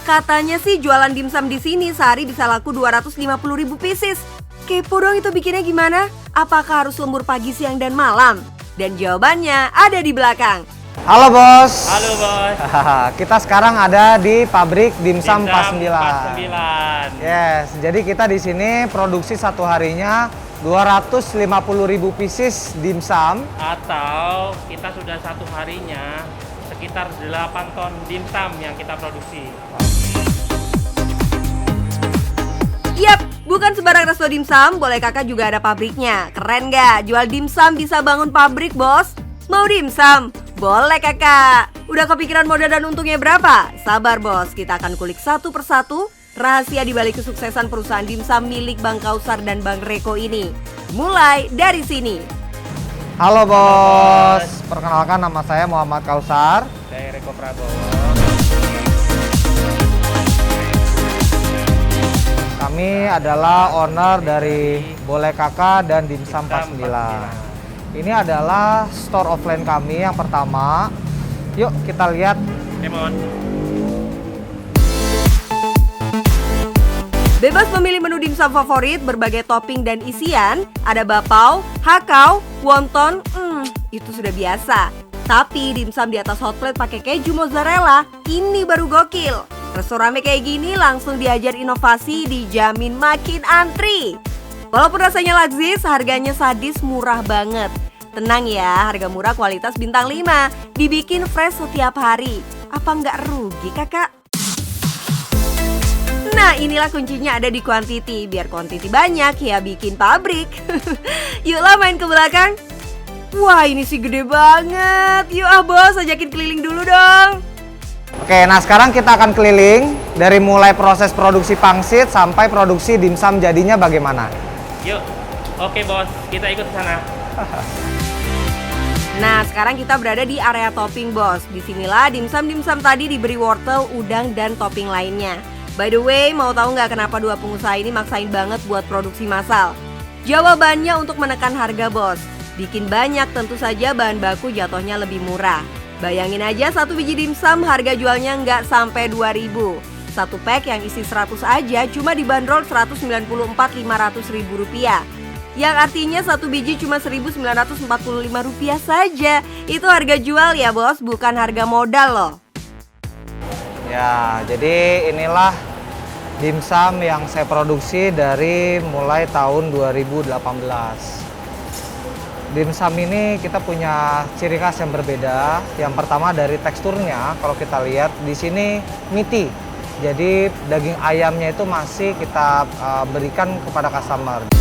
Katanya sih jualan dimsum di sini sehari bisa laku 250.000 pieces. Kepo dong itu bikinnya gimana? Apakah harus lembur pagi, siang, dan malam? Dan jawabannya ada di belakang. Halo bos. Halo bos. Kita sekarang ada di pabrik dimsum 49. Yes, jadi kita di sini produksi satu harinya 250.000 pieces dimsum. Atau kita sudah satu harinya sekitar 8 ton dimsum yang kita produksi. Yap, bukan sembarang resto dimsum, boleh kakak juga ada pabriknya. Keren nggak? Jual dimsum bisa bangun pabrik, bos. Mau dimsum? Boleh kakak. Udah kepikiran modal dan untungnya berapa? Sabar bos, kita akan kulik satu persatu rahasia dibalik kesuksesan perusahaan dimsum milik Bang Kausar dan Bang Reko ini. Mulai dari sini. Halo bos, perkenalkan nama saya Muhammad Kausar. Saya Reko Prabowo. Kami adalah owner dari Boleh Kakak dan Dimsum 49. Ini adalah store offline kami yang pertama. Yuk kita lihat. Emon. Bebas memilih menu dimsum favorit, berbagai topping dan isian. Ada bapau, hakau, wonton, itu sudah biasa. Tapi dimsum di atas hot plate pakai keju mozzarella, ini baru gokil. Resto rame kayak gini langsung diajar inovasi, dijamin makin antri. Walaupun rasanya laksis, harganya sadis, murah banget. Tenang ya, harga murah kualitas bintang 5, dibikin fresh setiap hari. Apa nggak rugi kakak? Nah inilah kuncinya ada di quantity. Biar quantity banyak ya bikin pabrik. Yuklah main ke belakang. Wah ini sih gede banget. Yuk bos, ajakin keliling dulu dong. Oke, nah sekarang kita akan keliling dari mulai proses produksi pangsit sampai produksi dimsum jadinya bagaimana. Yuk. Oke bos, kita ikut ke sana. Nah sekarang kita berada di area topping bos. Disinilah dimsum-dimsum tadi diberi wortel, udang, dan topping lainnya. By the way, mau tahu nggak kenapa dua pengusaha ini maksain banget buat produksi massal? Jawabannya untuk menekan harga bos. Bikin banyak tentu saja bahan baku jatuhnya lebih murah. Bayangin aja satu biji dimsum harga jualnya nggak sampai 2.000. Satu pack yang isi 100 aja cuma dibanderol 194.500 ribu rupiah. Yang artinya satu biji cuma 1.945 rupiah saja. Itu harga jual ya bos, bukan harga modal loh. Ya, jadi inilah dimsum yang saya produksi dari mulai tahun 2018. Dimsum ini kita punya ciri khas yang berbeda. Yang pertama dari teksturnya, kalau kita lihat di sini meaty. Jadi daging ayamnya itu masih kita berikan kepada customer.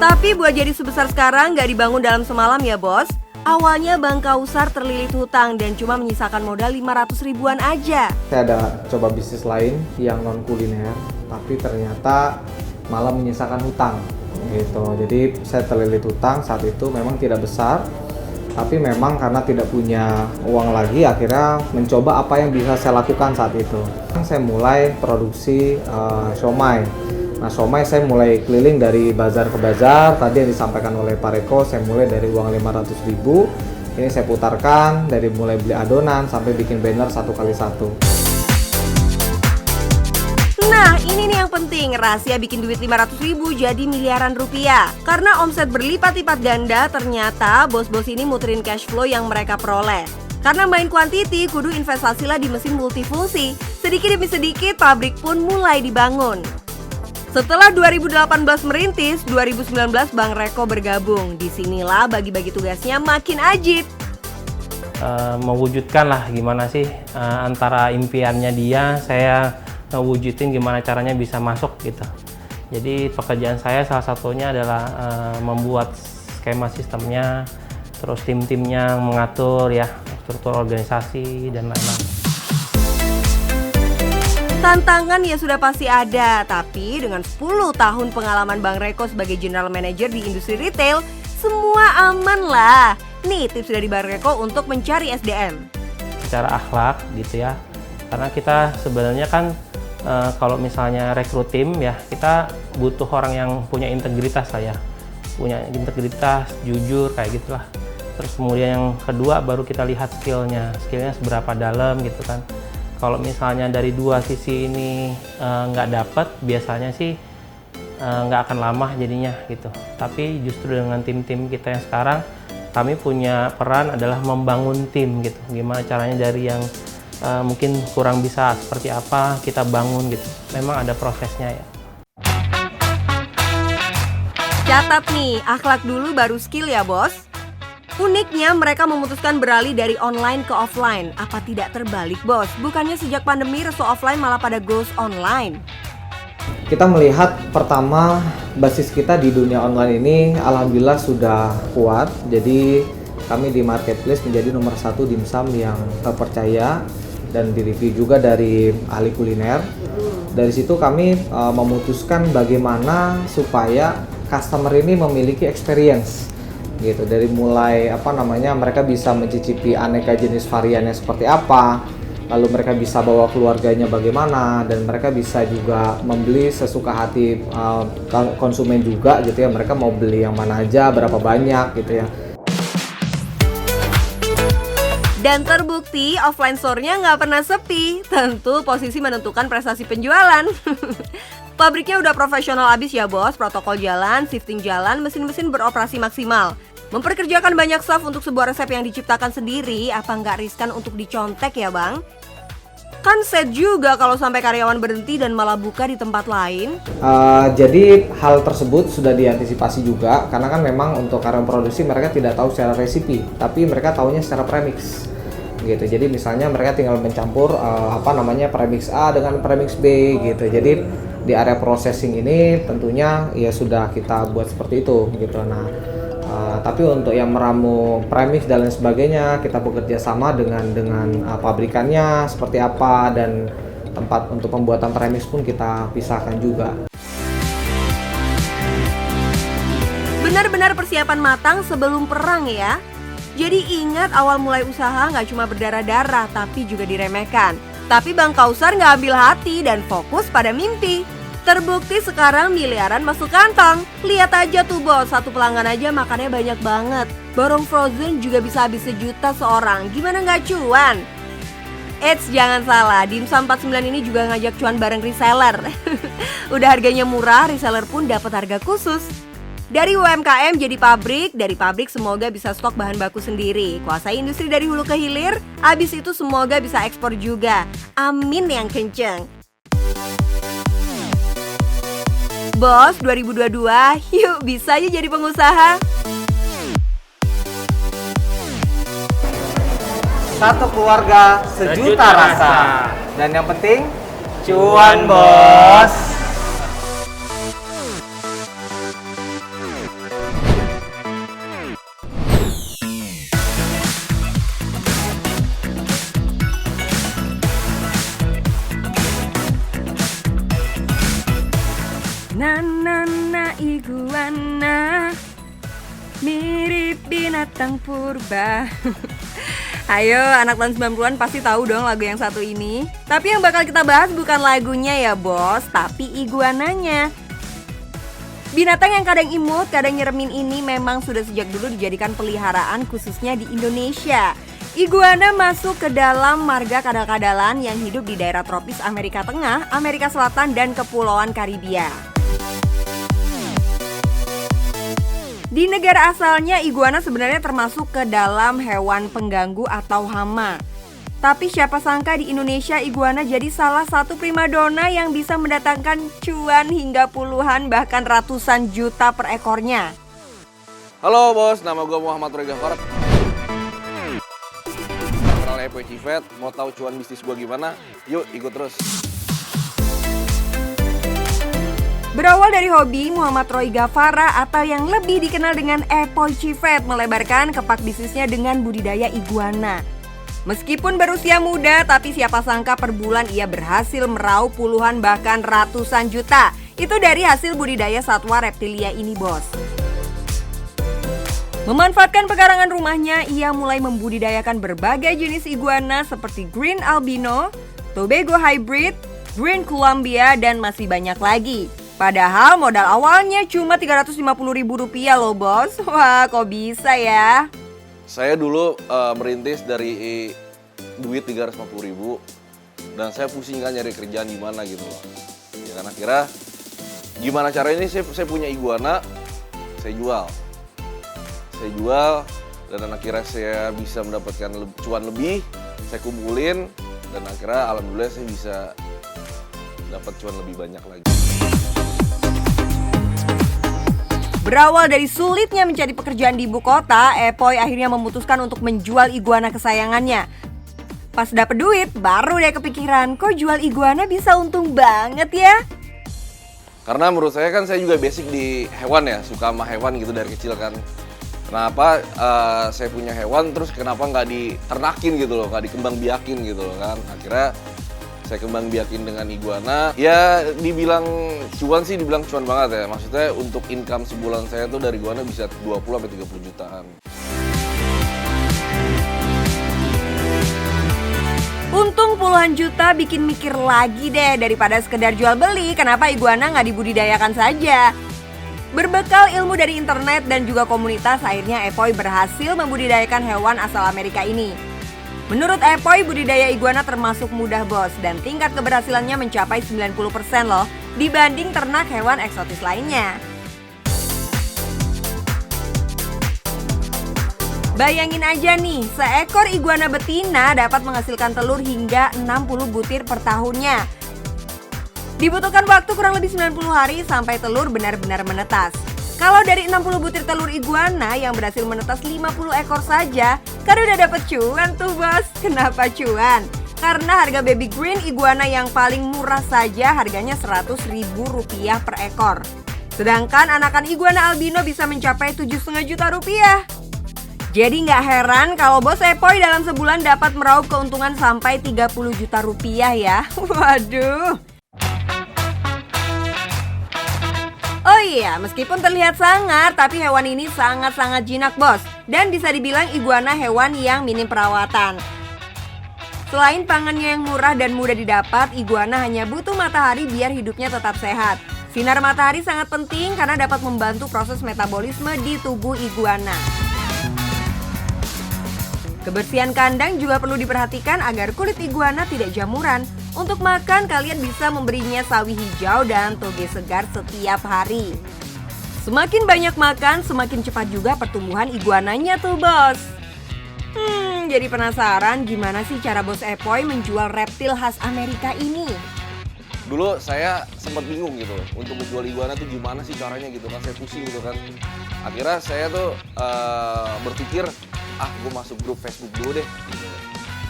Tapi buat jadi sebesar sekarang nggak dibangun dalam semalam ya bos. Awalnya Bang Kausar terlilit hutang dan cuma menyisakan modal 500 ribuan aja. Saya ada coba bisnis lain yang non kuliner, tapi ternyata malah menyisakan hutang gitu. Jadi saya terlilit hutang saat itu memang tidak besar, tapi memang karena tidak punya uang lagi akhirnya mencoba apa yang bisa saya lakukan saat itu. Saya mulai produksi siomay. Nah siomay saya mulai keliling dari bazar ke bazar. Tadi yang disampaikan oleh Pak Reko, saya mulai dari uang 500 ribu. Ini saya putarkan dari mulai beli adonan sampai bikin banner 1x1. Nah ini nih yang penting, rahasia bikin duit 500 ribu jadi miliaran rupiah. Karena omset berlipat-lipat ganda, ternyata bos-bos ini muterin cash flow yang mereka peroleh. Karena main kuantiti, kudu investasilah di mesin multifungsi. Sedikit demi sedikit pabrik pun mulai dibangun. Setelah 2018 merintis, 2019 Bang Reko bergabung. Disinilah bagi-bagi tugasnya makin ajib. Mewujudkan lah gimana sih antara impiannya dia, saya ngewujudin gimana caranya bisa masuk gitu. Jadi pekerjaan saya salah satunya adalah membuat skema sistemnya, terus tim-timnya mengatur ya struktur organisasi dan lain-lain. Tantangan ya sudah pasti ada, tapi dengan 10 tahun pengalaman Bang Reko sebagai General Manager di industri retail, semua aman lah. Nih tips dari Bang Reko untuk mencari SDM. Secara akhlak gitu ya, karena kita sebenarnya kan kalau misalnya rekrut tim ya, kita butuh orang yang punya integritas lah ya. Punya integritas, jujur kayak gitulah. Terus kemudian yang kedua baru kita lihat skillnya seberapa dalam gitu kan. Kalau misalnya dari dua sisi ini nggak dapat, biasanya sih nggak akan lama jadinya gitu. Tapi justru dengan tim-tim kita yang sekarang, kami punya peran adalah membangun tim gitu. Gimana caranya dari yang mungkin kurang bisa seperti apa, kita bangun gitu. Memang ada prosesnya ya. Catat nih, akhlak dulu baru skill ya bos. Uniknya mereka memutuskan beralih dari online ke offline. Apa tidak terbalik bos? Bukannya sejak pandemi resto offline malah pada goes online. Kita melihat pertama basis kita di dunia online ini alhamdulillah sudah kuat. Jadi kami di marketplace menjadi nomor 1 dimsum yang terpercaya dan direview juga dari ahli kuliner. Dari situ kami memutuskan bagaimana supaya customer ini memiliki experience gitu, dari mulai mereka bisa mencicipi aneka jenis variannya seperti apa, lalu mereka bisa bawa keluarganya bagaimana, dan mereka bisa juga membeli sesuka hati konsumen juga gitu ya, mereka mau beli yang mana aja, berapa banyak gitu ya. Dan terbukti offline store-nya nggak pernah sepi. Tentu posisi menentukan prestasi penjualan. Pabriknya udah profesional abis ya bos, protokol jalan, shifting jalan, mesin-mesin beroperasi maksimal. Memperkerjakan banyak staff untuk sebuah resep yang diciptakan sendiri, apa nggak riskan untuk dicontek ya bang? Kan set juga kalau sampai karyawan berhenti dan malah buka di tempat lain. Jadi hal tersebut sudah diantisipasi juga, karena kan memang untuk karyawan produksi mereka tidak tahu secara resipi, tapi mereka tahunya secara premix gitu. Jadi misalnya mereka tinggal mencampur premix A dengan premix B gitu. Jadi di area processing ini tentunya ya sudah kita buat seperti itu gitu. Nah, tapi untuk yang meramu premix dan lain sebagainya kita bekerja sama dengan pabrikannya seperti apa, dan tempat untuk pembuatan premix pun kita pisahkan juga. Benar-benar persiapan matang sebelum perang ya. Jadi ingat awal mulai usaha nggak cuma berdarah-darah tapi juga diremehkan. Tapi Bang Kausar nggak ambil hati dan fokus pada mimpi. Terbukti sekarang miliaran masuk kantong. Lihat aja tuh bos, satu pelanggan aja makannya banyak banget. Barong frozen juga bisa habis 1 juta seorang. Gimana nggak cuan? Eits, jangan salah, Dimsum 49 ini juga ngajak cuan bareng reseller. Udah harganya murah, reseller pun dapat harga khusus. Dari UMKM jadi pabrik, dari pabrik semoga bisa stok bahan baku sendiri. Kuasai industri dari hulu ke hilir, abis itu semoga bisa ekspor juga. Amin yang kenceng. Bos, 2022, yuk bisa aja jadi pengusaha. Satu keluarga, sejuta rasa. Dan yang penting, cuan bos. Na iguana mirip binatang purba. Ayo, anak tahun 90-an pasti tahu dong lagu yang satu ini. Tapi yang bakal kita bahas bukan lagunya ya bos, tapi iguananya. Binatang yang kadang imut, kadang nyeremin ini memang sudah sejak dulu dijadikan peliharaan khususnya di Indonesia. Iguana masuk ke dalam marga kadal-kadalan yang hidup di daerah tropis Amerika Tengah, Amerika Selatan, dan Kepulauan Karibia. Di negara asalnya, iguana sebenarnya termasuk ke dalam hewan pengganggu atau hama. Tapi siapa sangka di Indonesia iguana jadi salah satu primadona yang bisa mendatangkan cuan hingga puluhan bahkan ratusan juta per ekornya. Halo bos, nama gue Muhammad Roy Gafar. Kenal Epo Civet, mau tahu cuan bisnis gue gimana? Yuk ikut terus. Berawal dari hobi, Muhammad Roy Gafara atau yang lebih dikenal dengan Epoy Civet melebarkan kepak bisnisnya dengan budidaya iguana. Meskipun berusia muda, tapi siapa sangka per bulan ia berhasil meraup puluhan bahkan ratusan juta. Itu dari hasil budidaya satwa reptilia ini bos. Memanfaatkan pekarangan rumahnya, ia mulai membudidayakan berbagai jenis iguana seperti Green Albino, Tobago Hybrid, Green Columbia, dan masih banyak lagi. Padahal modal awalnya cuma Rp350.000 loh bos. Wah, kok bisa ya? Saya dulu merintis dari duit 350.000. Dan saya pusing kan nyari kerjaan di mana gitu loh. Ya kan akhirnya gimana caranya ini saya punya iguana, saya jual. Saya jual dan akhirnya saya bisa mendapatkan cuan lebih, saya kumpulin dan akhirnya alhamdulillah saya bisa dapat cuan lebih banyak lagi. Berawal dari sulitnya mencari pekerjaan di ibu kota, Epoy akhirnya memutuskan untuk menjual iguana kesayangannya. Pas dapet duit, baru deh kepikiran, kok jual iguana bisa untung banget ya? Karena menurut saya kan saya juga basic di hewan ya, suka sama hewan gitu dari kecil kan. Kenapa saya punya hewan terus kenapa nggak diternakin gitu loh, nggak dikembang biakin gitu loh kan. Akhirnya saya kembang biakin dengan iguana. Ya dibilang cuan sih dibilang cuan banget ya. Maksudnya untuk income sebulan saya tuh dari iguana bisa 20-30 jutaan. Untung puluhan juta bikin mikir lagi deh daripada sekedar jual beli, kenapa iguana nggak dibudidayakan saja? Berbekal ilmu dari internet dan juga komunitas, akhirnya Epoy berhasil membudidayakan hewan asal Amerika ini. Menurut Epoy, budidaya iguana termasuk mudah bos dan tingkat keberhasilannya mencapai 90% loh dibanding ternak hewan eksotis lainnya. Bayangin aja nih, seekor iguana betina dapat menghasilkan telur hingga 60 butir per tahunnya. Dibutuhkan waktu kurang lebih 90 hari sampai telur benar-benar menetas. Kalau dari 60 butir telur iguana yang berhasil menetas 50 ekor saja, kan udah dapet cuan tuh bos. Kenapa cuan? Karena harga baby green iguana yang paling murah saja harganya Rp100.000 per ekor. Sedangkan anakan iguana albino bisa mencapai 7,5 juta rupiah. Jadi nggak heran kalau bos Epoy dalam sebulan dapat meraup keuntungan sampai 30 juta rupiah ya. Waduh. Oh iya, meskipun terlihat sangar, tapi hewan ini sangat-sangat jinak bos. Dan bisa dibilang iguana hewan yang minim perawatan. Selain pangannya yang murah dan mudah didapat, iguana hanya butuh matahari biar hidupnya tetap sehat. Sinar matahari sangat penting karena dapat membantu proses metabolisme di tubuh iguana. Kebersihan kandang juga perlu diperhatikan agar kulit iguana tidak jamuran. Untuk makan, kalian bisa memberinya sawi hijau dan toge segar setiap hari. Semakin banyak makan, semakin cepat juga pertumbuhan iguananya tuh bos. Jadi penasaran gimana sih cara bos Epoy menjual reptil khas Amerika ini? Dulu saya sempat bingung gitu untuk menjual iguana tuh gimana sih caranya gitu kan, saya pusing gitu kan. Akhirnya saya tuh berpikir, gue masuk grup Facebook dulu deh gitu.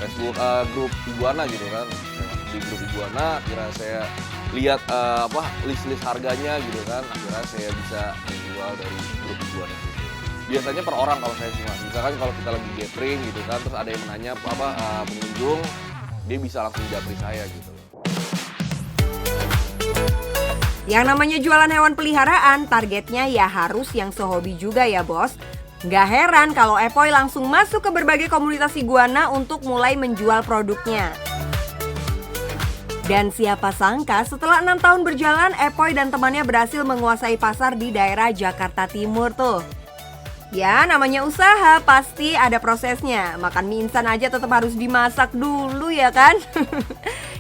Facebook grup iguana gitu kan. Saya masuk di grup iguana, akhirnya saya lihat list-list harganya gitu kan. Akhirnya saya bisa menjual dari grup iguana gitu. Biasanya per orang kalau saya sih mas. Misalkan kalau kita lagi gathering gitu kan, terus ada yang menanya pengunjung, dia bisa langsung japri saya gitu. Yang namanya jualan hewan peliharaan, targetnya ya harus yang sehobi juga ya bos. Gak heran kalau Epoy langsung masuk ke berbagai komunitas iguana untuk mulai menjual produknya. Dan siapa sangka setelah 6 tahun berjalan, Epoy dan temannya berhasil menguasai pasar di daerah Jakarta Timur tuh. Ya namanya usaha pasti ada prosesnya. Makan mie instan aja tetap harus dimasak dulu ya kan.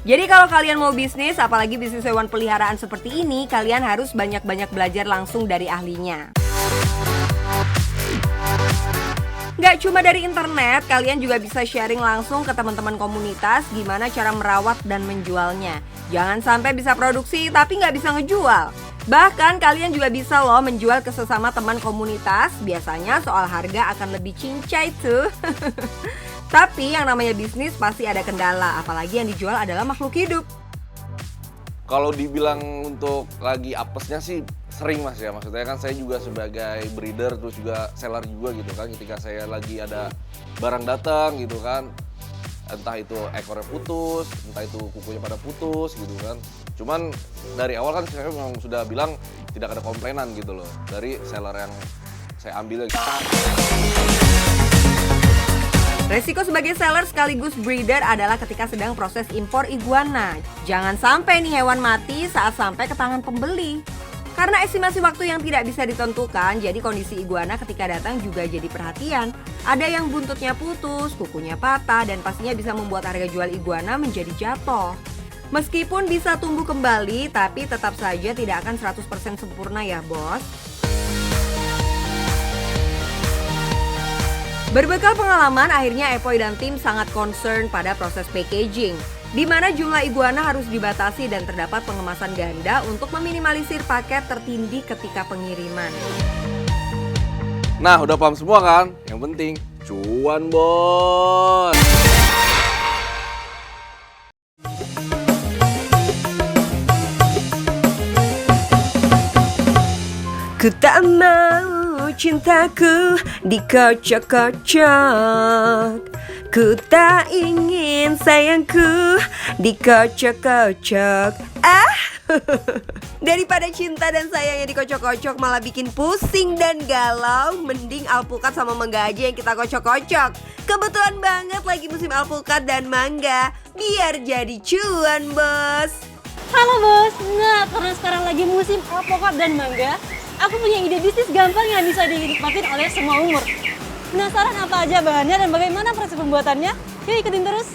Jadi kalau kalian mau bisnis, apalagi bisnis hewan peliharaan seperti ini, kalian harus banyak-banyak belajar langsung dari ahlinya. Gak cuma dari internet, kalian juga bisa sharing langsung ke teman-teman komunitas gimana cara merawat dan menjualnya. Jangan sampai bisa produksi tapi gak bisa ngejual. Bahkan kalian juga bisa loh menjual ke sesama teman komunitas. Biasanya soal harga akan lebih cincai tuh. Tapi yang namanya bisnis pasti ada kendala, apalagi yang dijual adalah makhluk hidup. Kalau dibilang untuk lagi apesnya sih sering mas ya, maksudnya kan saya juga sebagai breeder terus juga seller juga gitu kan, ketika saya lagi ada barang datang gitu kan, entah itu ekornya putus, entah itu kukunya pada putus gitu kan. Cuman dari awal kan saya memang sudah bilang tidak ada komplainan gitu loh dari seller yang saya ambil. Resiko sebagai seller sekaligus breeder adalah ketika sedang proses impor iguana. Jangan sampai nih hewan mati saat sampai ke tangan pembeli. Karena estimasi waktu yang tidak bisa ditentukan, jadi kondisi iguana ketika datang juga jadi perhatian. Ada yang buntutnya putus, kukunya patah, dan pastinya bisa membuat harga jual iguana menjadi jatuh. Meskipun bisa tumbuh kembali, tapi tetap saja tidak akan 100% sempurna ya bos. Berbekal pengalaman, akhirnya Epoy dan tim sangat concern pada proses packaging, di mana jumlah iguana harus dibatasi dan terdapat pengemasan ganda untuk meminimalisir paket tertindih ketika pengiriman. Nah, udah paham semua kan? Yang penting, cuan bos! Ku tak mau cintaku dikocok-kocok. Ku tak ingin sayangku dikocok-kocok. Daripada cinta dan sayangnya dikocok-kocok malah bikin pusing dan galau, mending alpukat sama mangga aja yang kita kocok-kocok. Kebetulan banget lagi musim alpukat dan mangga, biar jadi cuan bos. Halo bos, nah karena sekarang lagi musim alpukat dan mangga, aku punya ide bisnis gampang yang bisa dinikmatin oleh semua umur. Penasaran apa aja bahannya dan bagaimana proses pembuatannya? Yuk ikutin terus.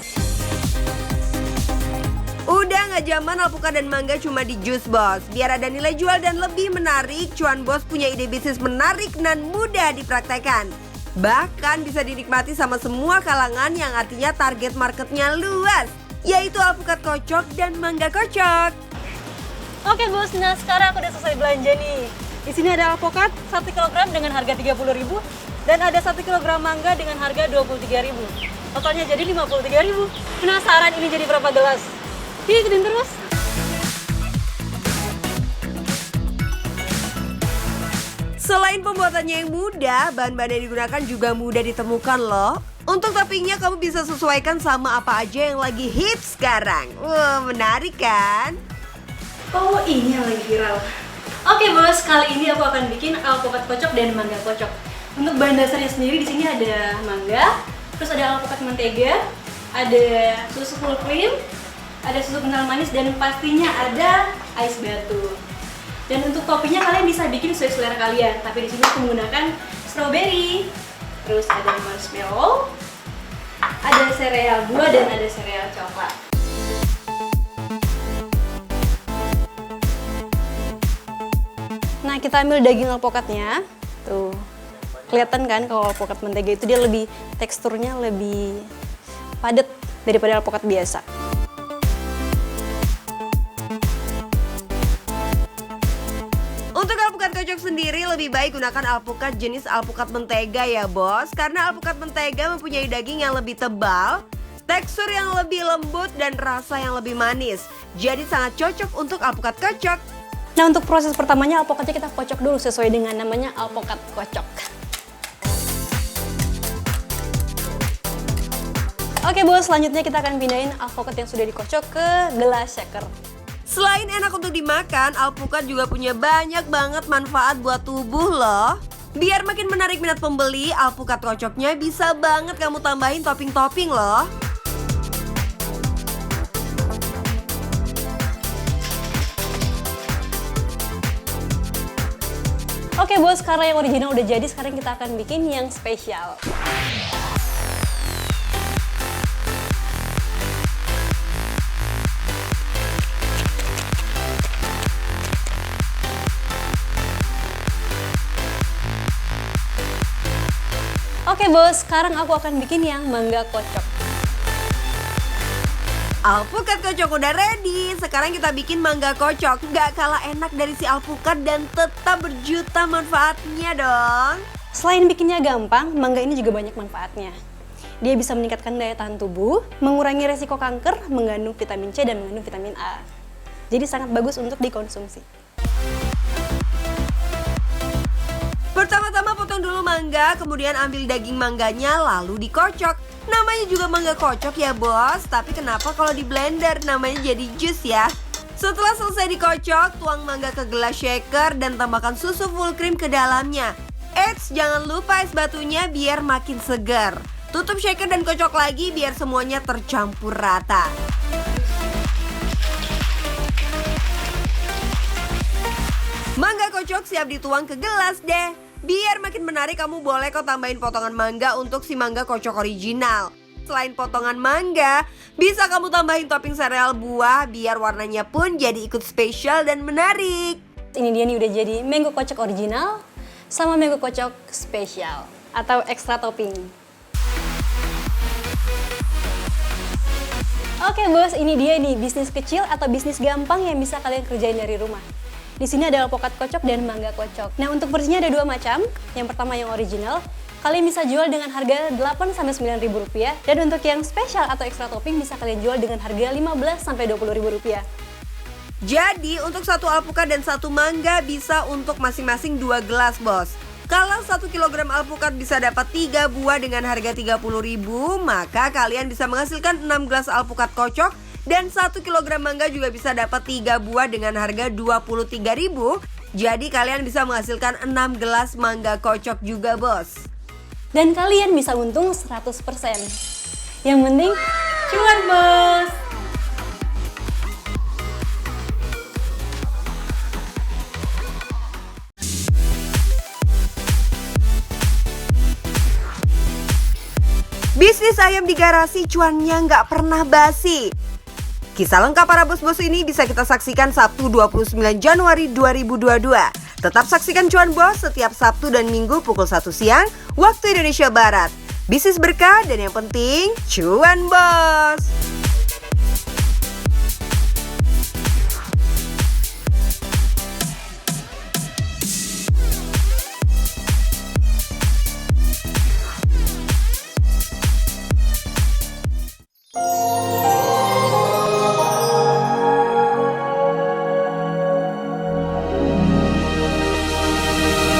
Udah nggak zaman alpukat dan mangga cuma di jus bos. Biar ada nilai jual dan lebih menarik, cuan bos punya ide bisnis menarik dan mudah dipraktekkan. Bahkan bisa dinikmati sama semua kalangan yang artinya target marketnya luas, yaitu alpukat kocok dan mangga kocok. Oke bos, nah sekarang aku udah selesai belanja nih. Di sini ada alpukat 1 kg dengan harga 30.000 dan ada 1 kg mangga dengan harga 23.000. Totalnya jadi 53.000. Penasaran ini jadi berapa gelas? Yuk ikutin terus. Selain pembuatannya yang mudah, bahan-bahan yang digunakan juga mudah ditemukan loh. Untuk toppingnya kamu bisa sesuaikan sama apa aja yang lagi hits sekarang. Wah, menarik kan? Oh ini yang lagi viral. Oke bos, kali ini aku akan bikin alpukat kocok dan mangga kocok. Untuk bahan dasarnya sendiri di sini ada mangga, terus ada alpukat mentega, ada susu full cream, ada susu kental manis, dan pastinya ada ais batu. Dan untuk toppingnya kalian bisa bikin sesuai selera kalian. Tapi di sini aku menggunakan strawberry, terus ada marshmallow, ada sereal buah dan ada sereal coklat. Nah kita ambil daging alpukatnya, tuh kelihatan kan kalau alpukat mentega itu dia lebih teksturnya lebih padat daripada alpukat biasa. Untuk alpukat kocok sendiri lebih baik gunakan alpukat jenis alpukat mentega ya bos. Karena alpukat mentega mempunyai daging yang lebih tebal, tekstur yang lebih lembut dan rasa yang lebih manis. Jadi sangat cocok untuk alpukat kocok. Nah untuk proses pertamanya alpukatnya kita kocok dulu sesuai dengan namanya alpukat kocok. Oke bos, selanjutnya kita akan pindahin alpukat yang sudah dikocok ke gelas shaker. Selain enak untuk dimakan, alpukat juga punya banyak banget manfaat buat tubuh loh. Biar makin menarik minat pembeli, alpukat kocoknya bisa banget kamu tambahin topping-topping loh. Oke bos, karena yang original udah jadi, sekarang kita akan bikin yang spesial. Oke bos, sekarang aku akan bikin yang mangga kocok. Alpukat kocok udah ready, sekarang kita bikin mangga kocok. Gak kalah enak dari si alpukat dan tetap berjuta manfaatnya dong. Selain bikinnya gampang, mangga ini juga banyak manfaatnya. Dia bisa meningkatkan daya tahan tubuh, mengurangi resiko kanker, mengandung vitamin C dan mengandung vitamin A. Jadi sangat bagus untuk dikonsumsi. Pertama-tama potong dulu mangga, kemudian ambil daging mangganya lalu dikocok. Namanya juga mangga kocok ya bos, tapi kenapa kalau di blender namanya jadi jus ya? Setelah selesai dikocok, tuang mangga ke gelas shaker dan tambahkan susu full cream ke dalamnya. Eits, jangan lupa es batunya biar makin segar. Tutup shaker dan kocok lagi biar semuanya tercampur rata. Mangga kocok siap dituang ke gelas deh. Biar makin menarik, kamu boleh kok tambahin potongan mangga untuk si mangga kocok original. Selain potongan mangga, bisa kamu tambahin topping sereal buah biar warnanya pun jadi ikut spesial dan menarik. Ini dia nih udah jadi mango kocok original sama mango kocok spesial atau extra topping. Oke bos, ini dia nih bisnis kecil atau bisnis gampang yang bisa kalian kerjain dari rumah. Di sini ada alpukat kocok dan mangga kocok. Nah, untuk versinya ada dua macam. Yang pertama yang original, kalian bisa jual dengan harga 8-9 ribu rupiah. Dan untuk yang spesial atau extra topping bisa kalian jual dengan harga 15-20 ribu rupiah. Jadi untuk satu alpukat dan satu mangga bisa untuk masing-masing 2 gelas bos. Kalau 1 kg alpukat bisa dapat 3 buah dengan harga 30.000, maka kalian bisa menghasilkan 6 gelas alpukat kocok. Dan 1 kg mangga juga bisa dapat 3 buah dengan harga 23.000. Jadi kalian bisa menghasilkan 6 gelas mangga kocok juga bos. Dan kalian bisa untung 100%. Yang penting cuan bos. Bisnis ayam di garasi cuannya nggak pernah basi. Kisah lengkap para bos-bos ini bisa kita saksikan Sabtu 29 Januari 2022. Tetap saksikan Cuan Bos setiap Sabtu dan Minggu pukul 1 siang waktu Indonesia Barat. Bisnis berkah dan yang penting cuan bos.